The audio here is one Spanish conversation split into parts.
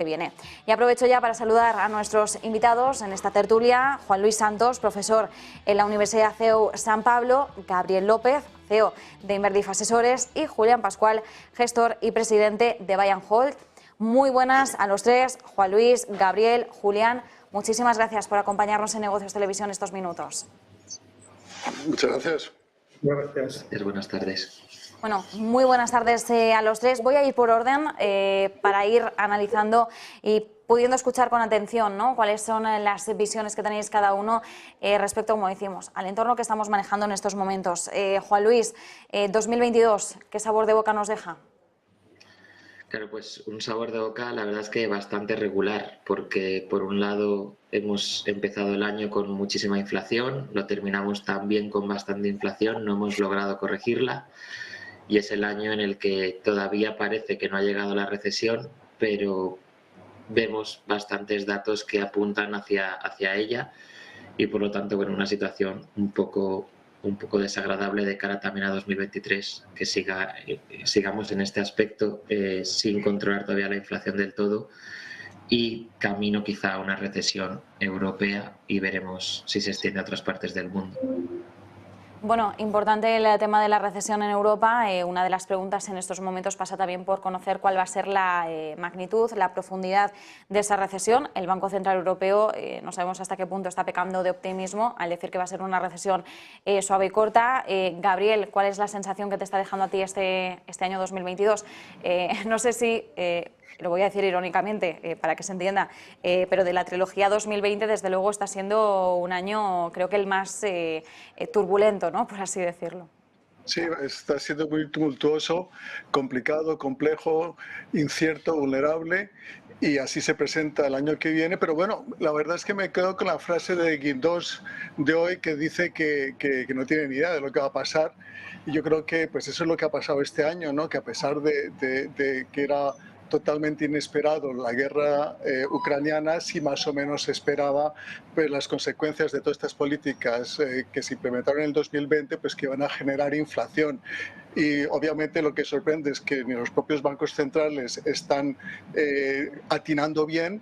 que viene. Y aprovecho ya para saludar a nuestros invitados en esta tertulia: Juan Luis Santos, profesor en la Universidad CEU San Pablo; Gabriel López, CEO de Inverdif Asesores; y Julián Pascual, gestor y presidente de Buy and Hold. Muy buenas a los tres: Juan Luis, Gabriel, Julián. Muchísimas gracias por acompañarnos en Negocios Televisión estos minutos. Muchas gracias. Buenas tardes. Buenas tardes. Bueno, muy buenas tardes a los tres. Voy a ir por orden para ir analizando y pudiendo escuchar con atención, ¿no?, cuáles son las visiones que tenéis cada uno respecto, como decimos, al entorno que estamos manejando en estos momentos. Juan Luis, 2022, ¿qué sabor de boca nos deja? Claro, pues un sabor de boca, la verdad es que bastante regular, porque por un lado hemos empezado el año con muchísima inflación, lo terminamos también con bastante inflación, no hemos logrado corregirla, y es el año en el que todavía parece que no ha llegado la recesión, pero vemos bastantes datos que apuntan hacia ella, y por lo tanto, bueno, una situación un poco desagradable de cara también a 2023, que sigamos en este aspecto sin controlar todavía la inflación del todo, y camino quizá a una recesión europea, y veremos si se extiende a otras partes del mundo. Bueno, importante el tema de la recesión en Europa. Una de las preguntas en estos momentos pasa también por conocer cuál va a ser la magnitud, la profundidad de esa recesión. El Banco Central Europeo no sabemos hasta qué punto está pecando de optimismo al decir que va a ser una recesión suave y corta. Gabriel, ¿cuál es la sensación que te está dejando a ti este año 2022? No sé si... lo voy a decir irónicamente para que se entienda, pero de la trilogía 2020 desde luego está siendo un año, creo que el más turbulento, ¿no?, por así decirlo. Sí, está siendo muy tumultuoso, complicado, complejo, incierto, vulnerable, y así se presenta el año que viene. Pero bueno, la verdad es que me quedo con la frase de Guindos de hoy, que dice que no tiene ni idea de lo que va a pasar, y yo creo que pues eso es lo que ha pasado este año, ¿no?, que a pesar de que era totalmente inesperado la guerra ucraniana, sí más o menos se esperaba pues las consecuencias de todas estas políticas que se implementaron en el 2020, pues que iban a generar inflación. Y obviamente lo que sorprende es que ni los propios bancos centrales están atinando bien.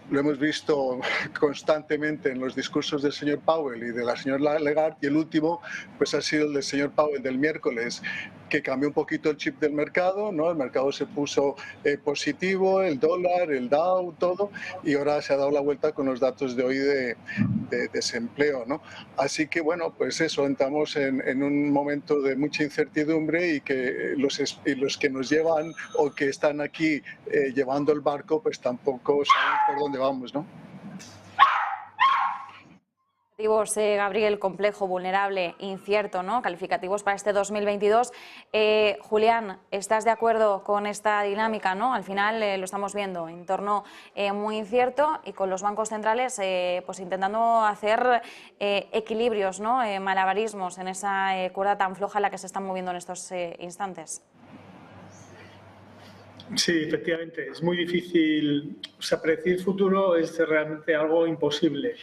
Lo hemos visto constantemente en los discursos del señor Powell y de la señora Lagarde, y el último pues ha sido el del señor Powell del miércoles, que cambió un poquito el chip del mercado, ¿no? El mercado se puso positivo, el dólar, el Dow, todo, y ahora se ha dado la vuelta con los datos de hoy de desempleo, ¿no? Así que bueno, pues eso, entramos en un momento de mucha incertidumbre, y que los que nos llevan o que están aquí llevando el barco pues tampoco saben por dónde vamos, ¿no? Gabriel, complejo, vulnerable, incierto, ¿no?, calificativos para este 2022. Julián, ¿estás de acuerdo con esta dinámica, ¿no? Al final lo estamos viendo, entorno muy incierto, y con los bancos centrales pues intentando hacer equilibrios, ¿no?, malabarismos en esa cuerda tan floja en la que se están moviendo en estos instantes. Sí, efectivamente, es muy difícil. O sea, predecir el futuro es realmente algo imposible.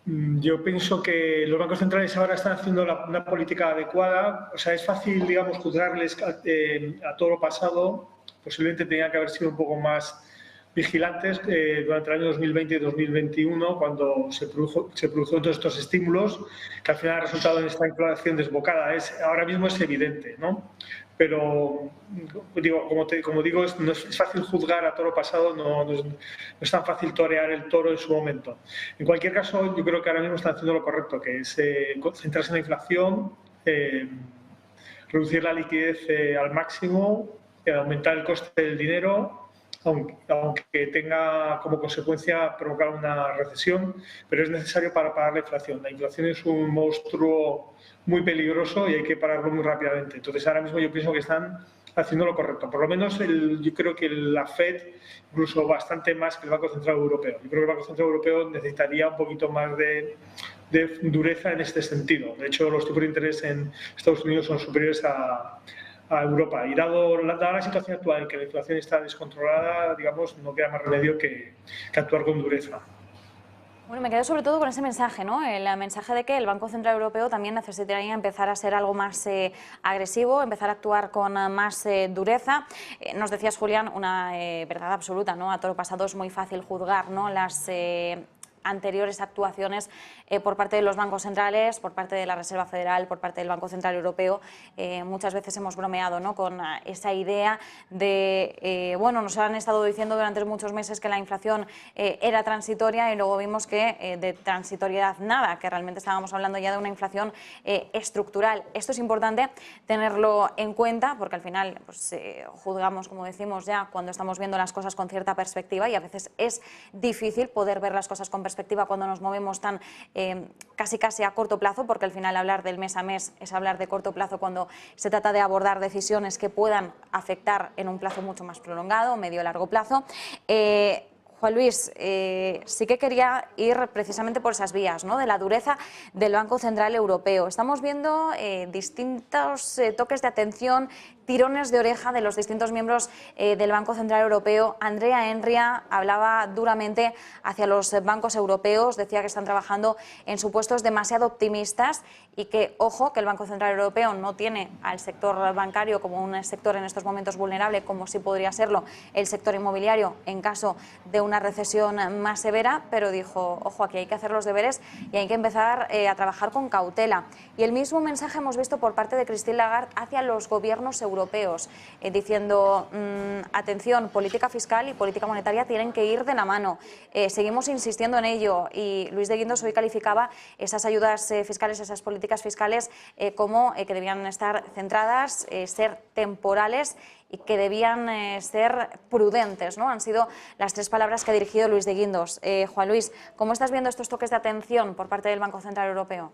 Yo pienso que los bancos centrales ahora están haciendo una política adecuada. O sea, es fácil, digamos, juzgarles a todo lo pasado. Posiblemente tenían que haber sido un poco más vigilantes durante el año 2020 y 2021, cuando se produjeron todos estos estímulos, que al final ha resultado en esta inflación desbocada. Ahora mismo es evidente, ¿no? Pero, digo, como digo, no es fácil juzgar a toro pasado, no es tan fácil torear el toro en su momento. En cualquier caso, yo creo que ahora mismo están haciendo lo correcto, que es centrarse en la inflación, reducir la liquidez al máximo, aumentar el coste del dinero, aunque tenga como consecuencia provocar una recesión, pero es necesario para parar la inflación. La inflación es un monstruo muy peligroso y hay que pararlo muy rápidamente. Entonces, ahora mismo yo pienso que están haciendo lo correcto. Por lo menos yo creo que la FED, incluso bastante más que el Banco Central Europeo. Yo creo que el Banco Central Europeo necesitaría un poquito más de dureza en este sentido. De hecho, los tipos de interés en Estados Unidos son superiores a Europa. Y dada la situación actual en que la inflación está descontrolada, digamos, no queda más remedio que actuar con dureza. Bueno, me quedo sobre todo con ese mensaje, ¿no? El mensaje de que el Banco Central Europeo también necesitaría empezar a ser algo más agresivo, empezar a actuar con más dureza. Nos decías, Julián, una verdad absoluta, ¿no? A toro pasado es muy fácil juzgar, ¿no? Las anteriores actuaciones por parte de los bancos centrales, por parte de la Reserva Federal, por parte del Banco Central Europeo. Muchas veces hemos bromeado, ¿no?, con esa idea de, bueno, nos han estado diciendo durante muchos meses que la inflación era transitoria y luego vimos que de transitoriedad nada, que realmente estábamos hablando ya de una inflación estructural. Esto es importante tenerlo en cuenta porque al final pues, juzgamos, como decimos ya, cuando estamos viendo las cosas con cierta perspectiva y a veces es difícil poder ver las cosas con perspectiva cuando nos movemos tan casi a corto plazo, porque al final hablar del mes a mes es hablar de corto plazo cuando se trata de abordar decisiones que puedan afectar en un plazo mucho más prolongado, medio o largo plazo. Juan Luis, sí que quería ir precisamente por esas vías, ¿no?, de la dureza del Banco Central Europeo. Estamos viendo distintos toques de atención, tirones de oreja de los distintos miembros del Banco Central Europeo. Andrea Enria hablaba duramente hacia los bancos europeos, decía que están trabajando en supuestos demasiado optimistas y que, ojo, que el Banco Central Europeo no tiene al sector bancario como un sector en estos momentos vulnerable, como sí podría serlo el sector inmobiliario en caso de una recesión más severa, pero dijo, ojo, aquí hay que hacer los deberes y hay que empezar a trabajar con cautela. Y el mismo mensaje hemos visto por parte de Christine Lagarde hacia los gobiernos europeos, diciendo, atención, política fiscal y política monetaria tienen que ir de la mano. Seguimos insistiendo en ello y Luis de Guindos hoy calificaba esas ayudas fiscales, esas políticas fiscales como que debían estar centradas, ser temporales y que debían ser prudentes, ¿no? Han sido las tres palabras que ha dirigido Luis de Guindos. Juan Luis, ¿cómo estás viendo estos toques de atención por parte del Banco Central Europeo?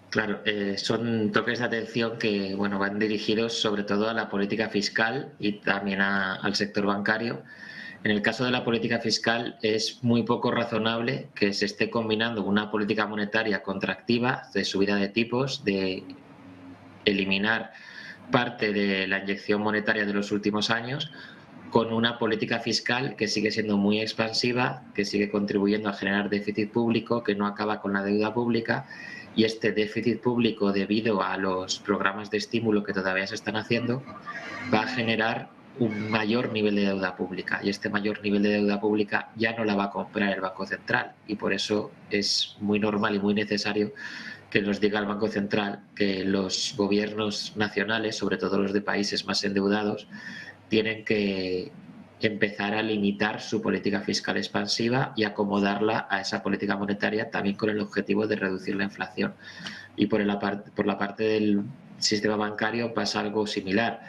Claro, son toques de atención que bueno, van dirigidos sobre todo a la política fiscal y también al sector bancario. En el caso de la política fiscal es muy poco razonable que se esté combinando una política monetaria contractiva de subida de tipos, de eliminar parte de la inyección monetaria de los últimos años, con una política fiscal que sigue siendo muy expansiva, que sigue contribuyendo a generar déficit público, que no acaba con la deuda pública, y este déficit público, debido a los programas de estímulo que todavía se están haciendo, va a generar un mayor nivel de deuda pública, y este mayor nivel de deuda pública ya no la va a comprar el Banco Central, y por eso es muy normal y muy necesario que nos diga el Banco Central que los gobiernos nacionales, sobre todo los de países más endeudados, tienen que empezar a limitar su política fiscal expansiva y acomodarla a esa política monetaria, también con el objetivo de reducir la inflación. Y por la parte del sistema bancario pasa algo similar.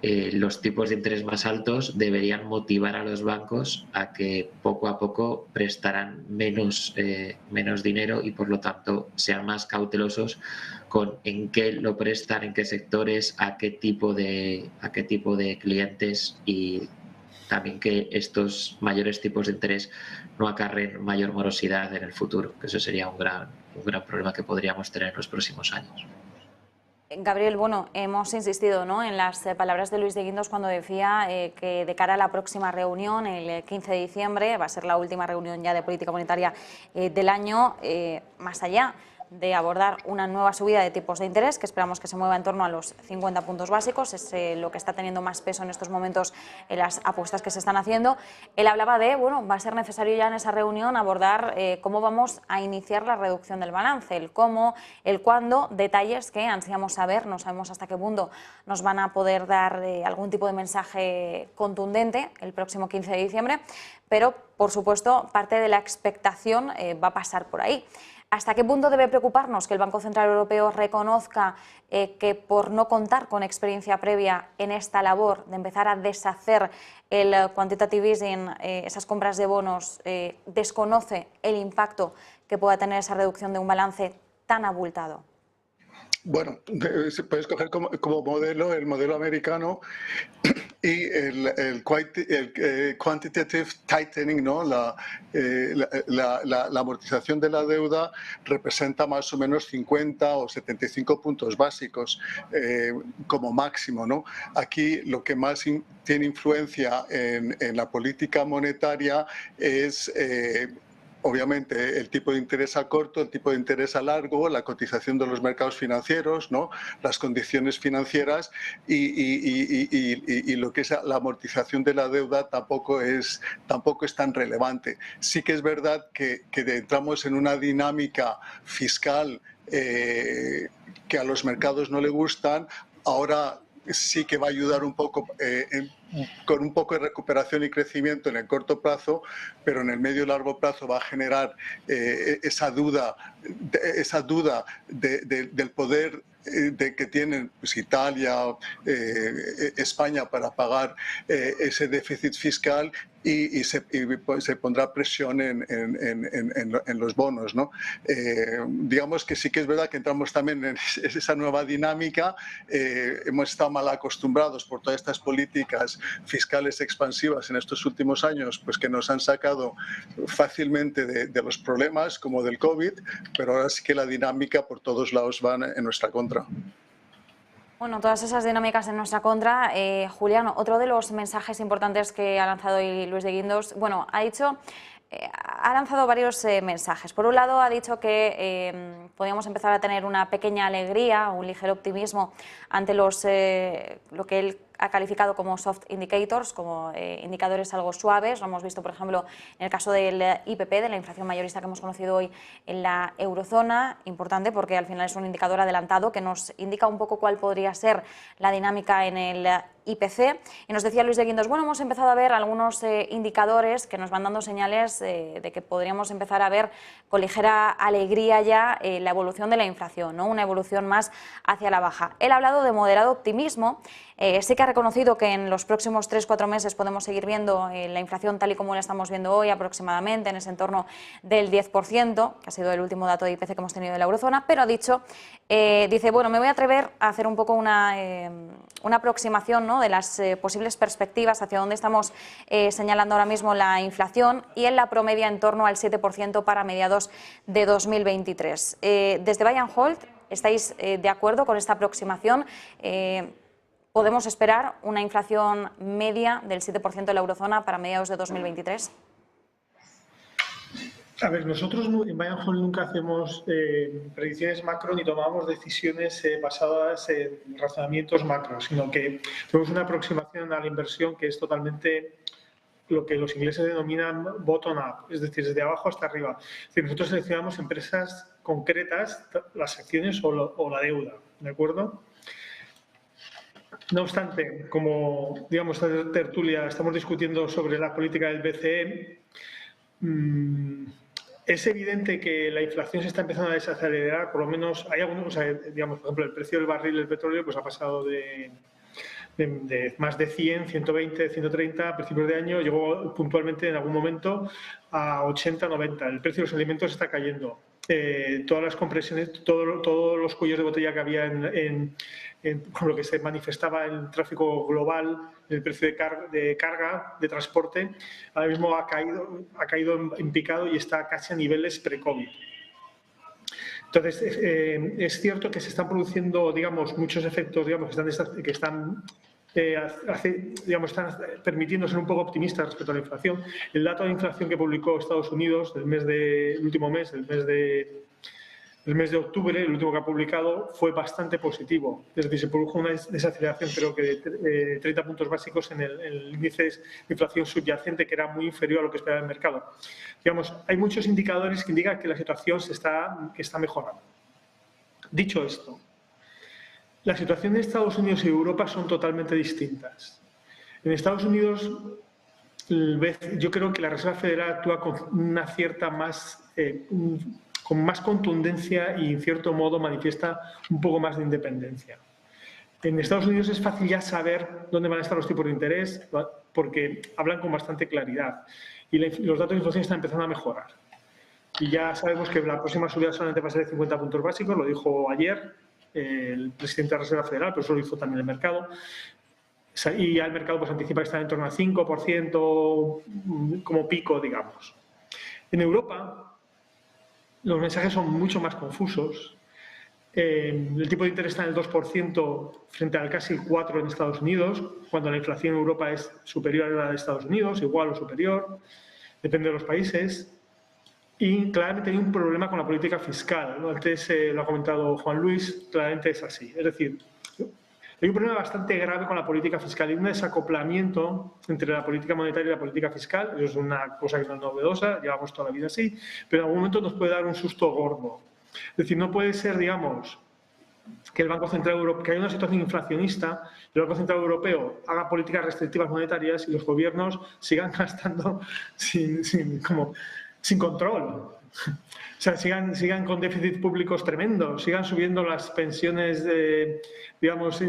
Los tipos de interés más altos deberían motivar a los bancos a que poco a poco prestaran menos dinero y por lo tanto sean más cautelosos con en qué lo prestan, en qué sectores, a qué tipo de clientes, y también que estos mayores tipos de interés no acarren mayor morosidad en el futuro, que eso sería un gran problema que podríamos tener en los próximos años. Gabriel, bueno, hemos insistido, ¿no?, en las palabras de Luis de Guindos cuando decía que de cara a la próxima reunión, el 15 de diciembre, va a ser la última reunión ya de política monetaria del año, más allá de abordar una nueva subida de tipos de interés, que esperamos que se mueva en torno a los 50 puntos básicos, es lo que está teniendo más peso en estos momentos en las apuestas que se están haciendo. Él hablaba de, bueno, va a ser necesario ya en esa reunión abordar cómo vamos a iniciar la reducción del balance, el cómo, el cuándo, detalles que ansiamos saber, no sabemos hasta qué punto nos van a poder dar algún tipo de mensaje contundente el próximo 15 de diciembre, pero, por supuesto, parte de la expectación va a pasar por ahí. ¿Hasta qué punto debe preocuparnos que el Banco Central Europeo reconozca que por no contar con experiencia previa en esta labor de empezar a deshacer el quantitative easing, esas compras de bonos, desconoce el impacto que pueda tener esa reducción de un balance tan abultado? Bueno, se puede escoger como modelo el modelo americano y el quantitative tightening, ¿no? La amortización de la deuda representa más o menos 50 o 75 puntos básicos como máximo, ¿no? Aquí lo que más tiene influencia en la política monetaria es obviamente el tipo de interés a corto, el tipo de interés a largo, la cotización de los mercados financieros, ¿no? Las condiciones financieras y lo que es la amortización de la deuda tampoco es tan relevante. Sí que es verdad que entramos en una dinámica fiscal que a los mercados no le gustan. Ahora sí que va a ayudar un poco con un poco de recuperación y crecimiento en el corto plazo, pero en el medio y largo plazo va a generar esa duda del poder que tienen pues, Italia, España para pagar ese déficit fiscal y se pondrá presión en los bonos, ¿no? Digamos que sí que es verdad que entramos también en esa nueva dinámica. Hemos estado mal acostumbrados por todas estas políticas fiscales expansivas en estos últimos años, pues que nos han sacado fácilmente de los problemas como del COVID, pero ahora sí que la dinámica por todos lados va en nuestra contra. Bueno, todas esas dinámicas en nuestra contra. Julián, otro de los mensajes importantes que ha lanzado hoy Luis de Guindos, bueno, ha lanzado varios mensajes. Por un lado, ha dicho que podríamos empezar a tener una pequeña alegría, un ligero optimismo ante lo que él ha calificado como soft indicators, como indicadores algo suaves. Lo hemos visto, por ejemplo, en el caso del IPP, de la inflación mayorista que hemos conocido hoy en la eurozona, importante porque al final es un indicador adelantado que nos indica un poco cuál podría ser la dinámica en el IPC. Y nos decía Luis de Guindos, bueno, hemos empezado a ver algunos indicadores que nos van dando señales de que podríamos empezar a ver con ligera alegría ya la evolución de la inflación, ¿no? Una evolución más hacia la baja. Él ha hablado de moderado optimismo. Sí que ha reconocido que en los próximos 3-4 meses podemos seguir viendo la inflación tal y como la estamos viendo hoy, aproximadamente en ese entorno del 10%, que ha sido el último dato de IPC que hemos tenido en la eurozona, pero ha dicho, dice, bueno, me voy a atrever a hacer un poco una aproximación, ¿no?, de las posibles perspectivas hacia dónde estamos señalando ahora mismo la inflación, y él la promedia en torno al 7% para mediados de 2023. Desde Buy and Hold, ¿estáis de acuerdo con esta aproximación? ¿Podemos esperar una inflación media del 7% de la eurozona para mediados de 2023? A ver, nosotros en Buy and Hold nunca hacemos predicciones macro ni tomamos decisiones basadas en razonamientos macro, sino que tenemos una aproximación a la inversión que es totalmente lo que los ingleses denominan bottom-up, es decir, desde abajo hasta arriba. Es decir, nosotros seleccionamos empresas concretas, las acciones o la deuda, ¿de acuerdo? No obstante, como digamos esta tertulia estamos discutiendo sobre la política del BCE, es evidente que la inflación se está empezando a desacelerar, por lo menos hay algunos, o sea, digamos, por ejemplo, el precio del barril del petróleo pues ha pasado de más de 100, 120, 130 a principios de año, llegó puntualmente en algún momento a 80, 90. El precio de los alimentos está cayendo. Todas las compresiones, todos los cuellos de botella que había por lo que se manifestaba en el tráfico global, el precio de carga, de transporte, ahora mismo ha caído en picado y está casi a niveles pre-COVID. Entonces, es cierto que se están produciendo, digamos, muchos efectos, digamos, que están permitiendo ser un poco optimistas respecto a la inflación. El dato de inflación que publicó Estados Unidos el último mes, el mes de octubre, el último que ha publicado, fue bastante positivo. Es decir, se produjo una desaceleración, creo que de 30 puntos básicos en el índice de inflación subyacente, que era muy inferior a lo que esperaba el mercado. Digamos, hay muchos indicadores que indican que la situación que está mejorando. Dicho esto, la situación de Estados Unidos y Europa son totalmente distintas. En Estados Unidos, yo creo que la Reserva Federal actúa con una cierta con más contundencia y en cierto modo manifiesta un poco más de independencia. En Estados Unidos es fácil ya saber dónde van a estar los tipos de interés porque hablan con bastante claridad y los datos de inflación están empezando a mejorar. Y ya sabemos que la próxima subida solamente va a ser de 50 puntos básicos, lo dijo ayer el presidente de la Reserva Federal, pero eso lo hizo también el mercado. Y ya el mercado pues anticipa que está en torno al 5% como pico, digamos. En Europa los mensajes son mucho más confusos. El tipo de interés está en el 2% frente al casi 4% en Estados Unidos, cuando la inflación en Europa es superior a la de Estados Unidos, igual o superior, depende de los países. Y claramente hay un problema con la política fiscal, ¿no? Antes lo ha comentado Juan Luis, claramente es así. Es decir, hay un problema bastante grave con la política fiscal y un desacoplamiento entre la política monetaria y la política fiscal. Eso es una cosa que no es novedosa, llevamos toda la vida así, pero en algún momento nos puede dar un susto gordo. Es decir, no puede ser, digamos, que el Banco Central Europeo, que haya una situación inflacionista, el Banco Central Europeo haga políticas restrictivas monetarias y los gobiernos sigan gastando sin control. O sea, sigan con déficits públicos tremendos, sigan subiendo las pensiones, digamos,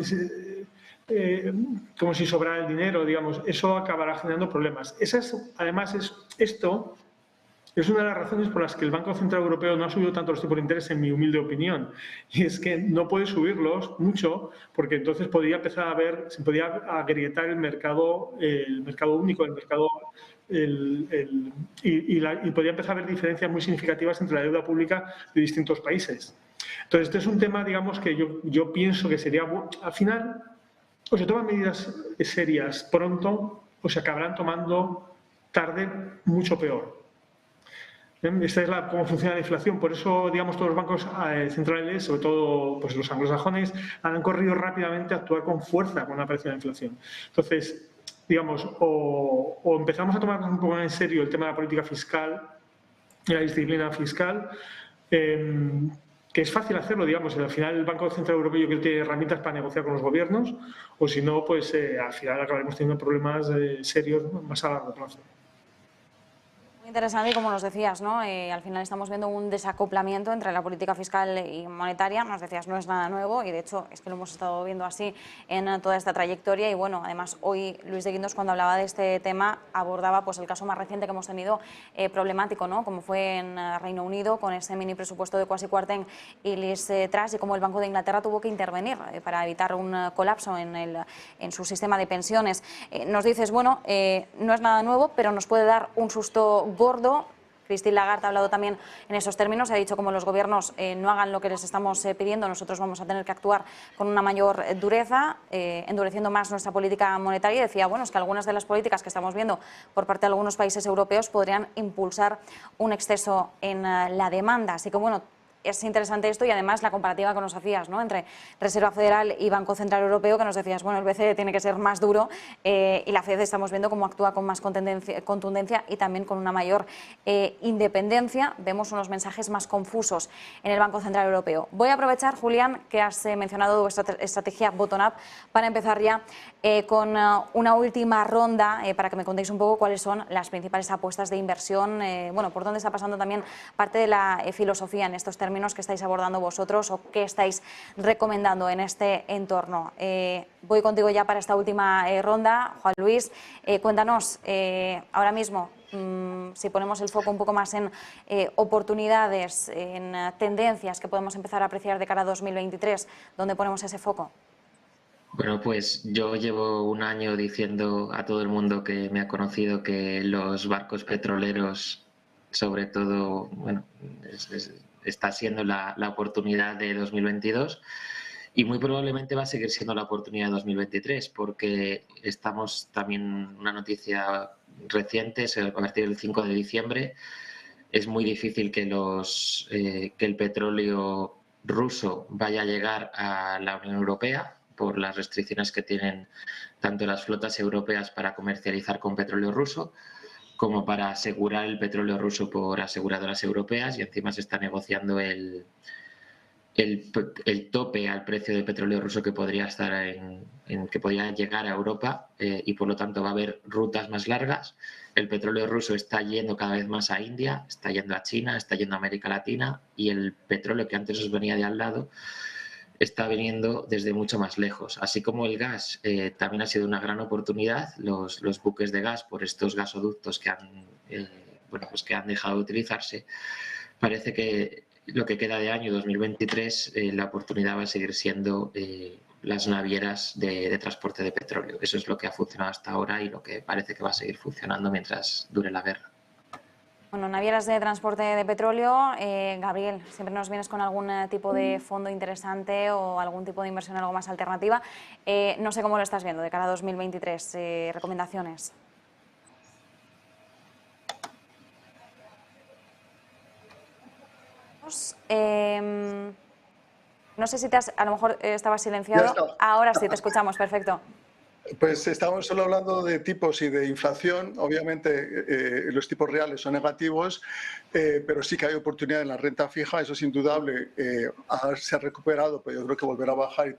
como si sobrara el dinero, digamos. Eso acabará generando problemas. Además, esto es una de las razones por las que el Banco Central Europeo no ha subido tanto los tipos de interés, en mi humilde opinión. Y es que no puede subirlos mucho, porque entonces podría empezar se podría agrietar el mercado único, el mercado y podría empezar a haber diferencias muy significativas entre la deuda pública de distintos países. Entonces, este es un tema, digamos, que yo pienso que sería, al final, o se toman medidas serias pronto o se acabarán tomando tarde, mucho peor. Esta es cómo funciona la inflación. Por eso, digamos, todos los bancos centrales, sobre todo pues, los anglosajones, han corrido rápidamente a actuar con fuerza con la aparición de la inflación. Entonces, digamos, o empezamos a tomar un poco en serio el tema de la política fiscal y la disciplina fiscal, que es fácil hacerlo, digamos, al final el Banco Central Europeo yo creo que tiene herramientas para negociar con los gobiernos, o si no, pues al final acabaremos teniendo problemas serios más a largo plazo. Muy interesante y como nos decías, ¿no? Al final estamos viendo un desacoplamiento entre la política fiscal y monetaria. Nos decías, no es nada nuevo y de hecho es que lo hemos estado viendo así en toda esta trayectoria. Y bueno, además hoy Luis de Guindos, cuando hablaba de este tema, abordaba pues el caso más reciente que hemos tenido problemático, ¿no? Como fue en Reino Unido con ese mini presupuesto de Kwasi Kwarteng y Liz Truss, y cómo el Banco de Inglaterra tuvo que intervenir para evitar un colapso en su sistema de pensiones. Nos dices, bueno, no es nada nuevo, pero nos puede dar un susto gordo. Christine Lagarde ha hablado también en esos términos, ha dicho como los gobiernos no hagan lo que les estamos pidiendo, nosotros vamos a tener que actuar con una mayor dureza, endureciendo más nuestra política monetaria. Y decía, bueno, es que algunas de las políticas que estamos viendo por parte de algunos países europeos podrían impulsar un exceso en la demanda. Así que bueno, es interesante esto y además la comparativa que nos hacías, ¿no? Entre Reserva Federal y Banco Central Europeo, que nos decías, bueno, el BCE tiene que ser más duro y la FED estamos viendo cómo actúa con más contundencia y también con una mayor independencia. Vemos unos mensajes más confusos en el Banco Central Europeo. Voy a aprovechar, Julián, que has mencionado vuestra estrategia bottom-up para empezar ya con una última ronda para que me contéis un poco cuáles son las principales apuestas de inversión, bueno, por dónde está pasando también parte de la filosofía en estos términos que estáis abordando vosotros o qué estáis recomendando en este entorno. Voy contigo ya para esta última ronda. Juan Luis, cuéntanos ahora mismo, si ponemos el foco un poco más en oportunidades, en tendencias que podemos empezar a apreciar de cara a 2023, ¿dónde ponemos ese foco? Bueno, pues yo llevo un año diciendo a todo el mundo que me ha conocido que los barcos petroleros, sobre todo, bueno, está siendo la oportunidad de 2022 y muy probablemente va a seguir siendo la oportunidad de 2023 porque estamos también, una noticia reciente, a partir del 5 de diciembre es muy difícil que el petróleo ruso vaya a llegar a la Unión Europea por las restricciones que tienen tanto las flotas europeas para comercializar con petróleo ruso como para asegurar el petróleo ruso por aseguradoras europeas, y encima se está negociando el tope al precio de petróleo ruso que podría estar que podría llegar a Europa y por lo tanto va a haber rutas más largas. El petróleo ruso está yendo cada vez más a India, está yendo a China, está yendo a América Latina, y el petróleo que antes os venía de al lado está viniendo desde mucho más lejos. Así como el gas también ha sido una gran oportunidad, los buques de gas por estos gasoductos que han dejado de utilizarse, parece que lo que queda de año 2023 la oportunidad va a seguir siendo las navieras de transporte de petróleo. Eso es lo que ha funcionado hasta ahora y lo que parece que va a seguir funcionando mientras dure la guerra. Bueno, navieras de transporte de petróleo. Gabriel, siempre nos vienes con algún tipo de fondo interesante o algún tipo de inversión algo más alternativa. No sé cómo lo estás viendo de cara a 2023. ¿Recomendaciones? No sé si a lo mejor estabas silenciado. Ahora sí, te escuchamos, perfecto. Pues estamos solo hablando de tipos y de inflación. Obviamente los tipos reales son negativos, pero sí que hay oportunidad en la renta fija, eso es indudable. Se ha recuperado, pero yo creo que volverá a bajar y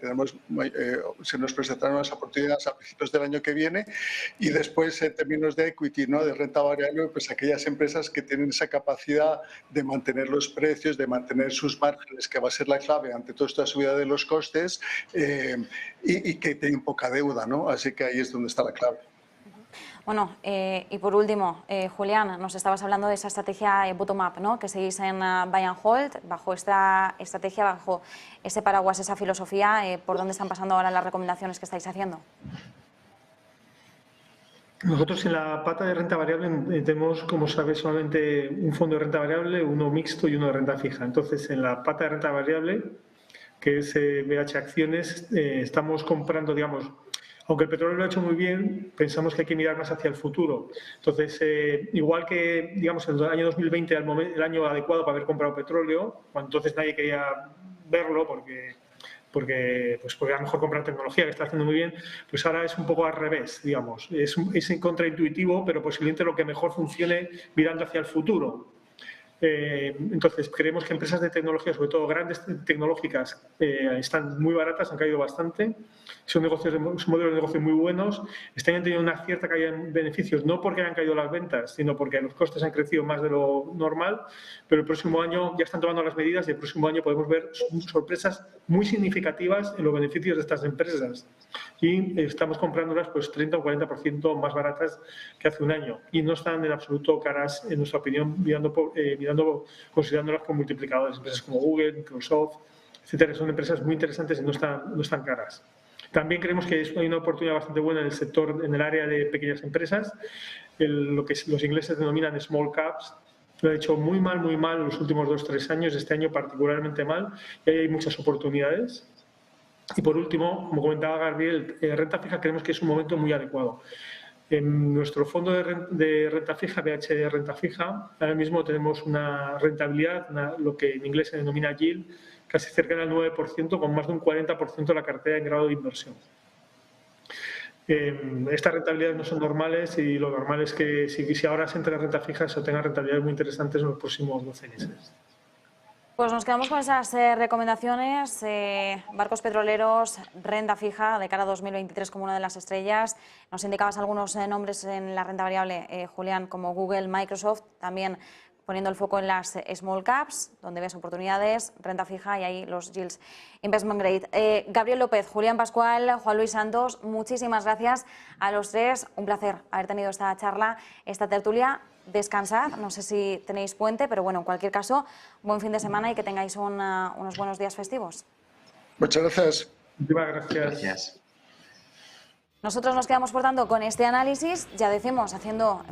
se nos presentarán unas oportunidades a principios del año que viene. Y después, en términos de equity, ¿no?, de renta variable, pues aquellas empresas que tienen esa capacidad de mantener los precios, de mantener sus márgenes, que va a ser la clave ante toda esta subida de los costes, y que tienen poca deuda, ¿no? Así que ahí es donde está la clave. Bueno, y por último, Julián, nos estabas hablando de esa estrategia bottom-up, ¿no?, que seguís en Buy and Hold. Bajo esta estrategia, bajo ese paraguas, esa filosofía, ¿por dónde están pasando ahora las recomendaciones que estáis haciendo? Nosotros en la pata de renta variable tenemos, como sabes, solamente un fondo de renta variable, uno mixto y uno de renta fija. Entonces, en la pata de renta variable, que es BH Acciones, estamos comprando, digamos, aunque el petróleo lo ha hecho muy bien, pensamos que hay que mirar más hacia el futuro. Entonces, igual que, digamos, en el año 2020 el año adecuado para haber comprado petróleo, cuando entonces nadie quería verlo porque a lo mejor comprar tecnología que está haciendo muy bien, pues ahora es un poco al revés, digamos. Es contraintuitivo, pero posiblemente lo que mejor funcione mirando hacia el futuro. Entonces, creemos que empresas de tecnología, sobre todo grandes tecnológicas, están muy baratas, han caído bastante, son modelos de negocio muy buenos, están teniendo una cierta caída en beneficios, no porque hayan caído las ventas, sino porque los costes han crecido más de lo normal, pero el próximo año ya están tomando las medidas y el próximo año podemos ver sorpresas muy significativas en los beneficios de estas empresas. Y estamos comprándolas pues 30 o 40% más baratas que hace un año y no están en absoluto caras, en nuestra opinión, considerándolas como multiplicadores. Empresas como Google, Microsoft, etcétera, son empresas muy interesantes y no están caras. También creemos que hay una oportunidad bastante buena en el sector, en el área de pequeñas empresas, lo que los ingleses denominan small caps. Lo ha hecho muy mal en los últimos 2 o 3 años, este año particularmente mal, y ahí hay muchas oportunidades. Y por último, como comentaba Gabriel, renta fija creemos que es un momento muy adecuado. En nuestro fondo de renta fija, BH Renta Fija, ahora mismo tenemos una rentabilidad, lo que en inglés se denomina yield, casi cercana al 9%, con más de un 40% de la cartera en grado de inversión. Estas rentabilidades no son normales y lo normal es que si ahora se entra en renta fija, se obtengan rentabilidades muy interesantes en los próximos 12 meses. Pues nos quedamos con esas recomendaciones, barcos petroleros, renta fija de cara a 2023 como una de las estrellas. Nos indicabas algunos nombres en la renta variable, Julián, como Google, Microsoft, también poniendo el foco en las small caps, donde ves oportunidades, renta fija y ahí los yields investment grade. Gabriel López, Julián Pascual, Juan Luis Santos, muchísimas gracias a los tres. Un placer haber tenido esta charla, esta tertulia. Descansad, no sé si tenéis puente, pero bueno, en cualquier caso, buen fin de semana y que tengáis unos buenos días festivos. Muchas gracias. Muchas gracias. Nosotros nos quedamos, por tanto, con este análisis, ya decimos, empezando